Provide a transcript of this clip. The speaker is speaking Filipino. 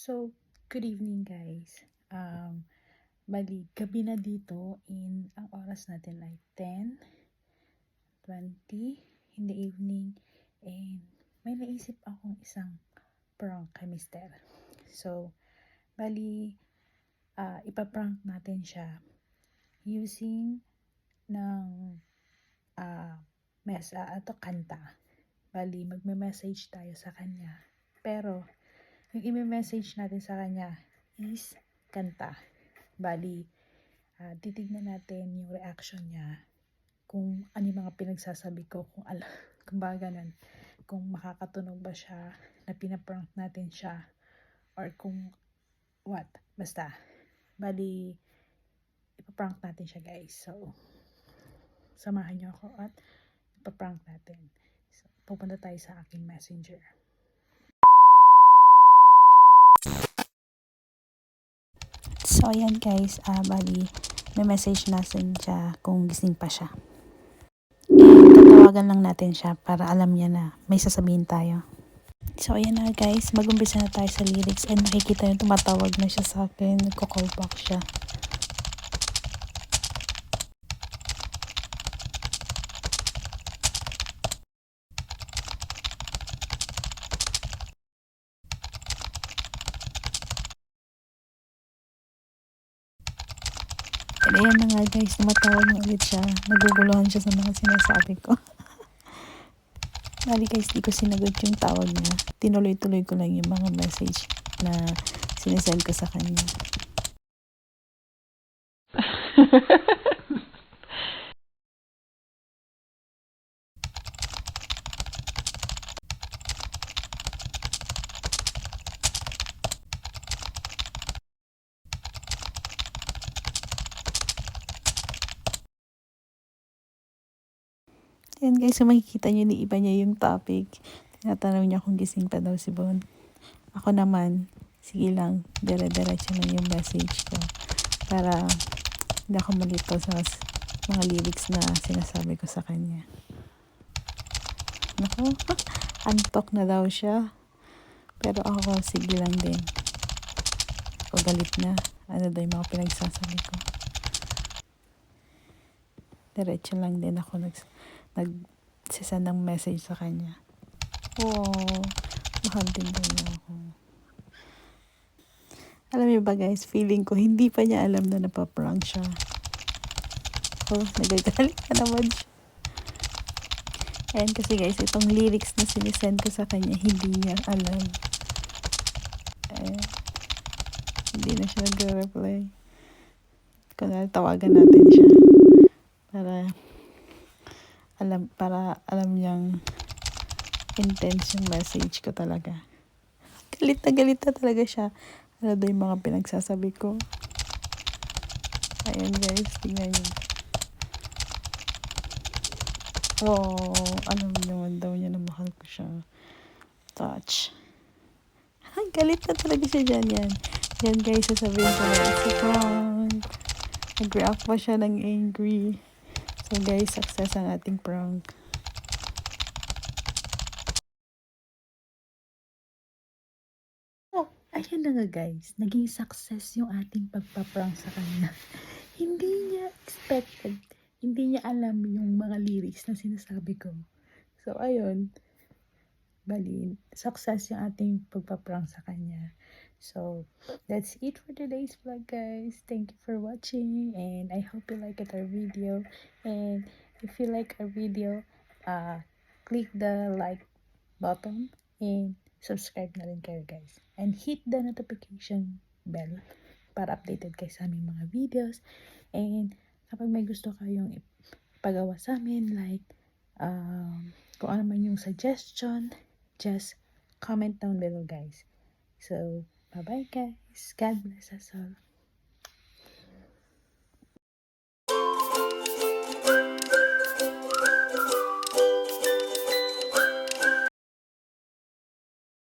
So, good evening guys. Bali, gabi na dito ang oras natin ay 10:20 in the evening and may naisip akong isang prank kay Mister. So, bali, ipaprank natin siya using ng kanta. Bali, magme-message tayo sa kanya. Pero, yung i-message natin sa kanya is kanta. Bali, titignan natin yung reaction niya kung ano yung mga pinagsasabi ko, kung ba ganun, kung makakatunog ba siya na pinaprank natin siya or kung what, basta. Bali, ipaprank natin siya guys. So, samahan niyo ako at ipaprank natin. So, pupunta tayo sa aking messenger. So, ayan guys, bali, may message natin siya kung gising pa siya. Tatawagan lang natin siya para alam niya na may sasabihin tayo. So, ayan na guys, mag-umpisa na tayo sa lyrics and makikita niyo tumatawag na siya sa akin, nagko-call back siya. And ayan na nga guys, tumatawag na ulit siya. Naguguluhan siya sa mga sinasabi ko. Bali guys, di ko sinagot yung tawag niya. Tinuloy-tuloy ko lang yung mga message na sinesend ko sa kanya. Ayan guys, so makikita nyo ni iba niya yung topic. Tinatanong niya kung gising pa daw si Bon. Ako naman, sige lang, dire-diretso lang yung message ko. Para hindi ako malito sa mga lyrics na sinasabi ko sa kanya. Naku, antok na daw siya. Pero ako, sige lang din. Ako galit na. Ano daw yung mga pinagsasabi ko. Diretso lang din ako nagsisend ng message sa kanya. Oh, mahal din daw niya ako. Alam niyo ba guys, feeling ko hindi pa niya alam na napaprank siya. Oh, nagagalit ka naman siya. Ayan kasi guys, itong lyrics na sinisend ko sa kanya, hindi niya alam. Hindi na siya nag-reply. Kung tawagan natin siya para alam niyang intense yung message ko talaga. Galit na talaga siya. Ano daw yung mga pinagsasabi ko. Ayan guys, tingnan niyo. Alam naman daw niya na mahal ko siya. Touch. Galit na talaga siya dyan yan. Yan guys, sasabihin ko na it's a prank. Nag-react pa siya ng angry. So guys, success ang ating prank. Ayan na nga guys, naging success yung ating pagpa-prank sa kanya. Hindi niya expected, hindi niya alam yung mga lyrics na sinasabi ko. So ayun, bali, success yung ating pagpa-prank sa kanya. So, that's it for today's vlog guys. Thank you for watching and I hope you like our video. And if you like our video, click the like button and subscribe na rin kayo guys. And hit the notification bell para updated kayo sa aming mga videos. And kapag may gusto kayong ipagawa sa amin, like kung ano man yung suggestion, just comment down below guys. So, bye bye guys. God bless us all.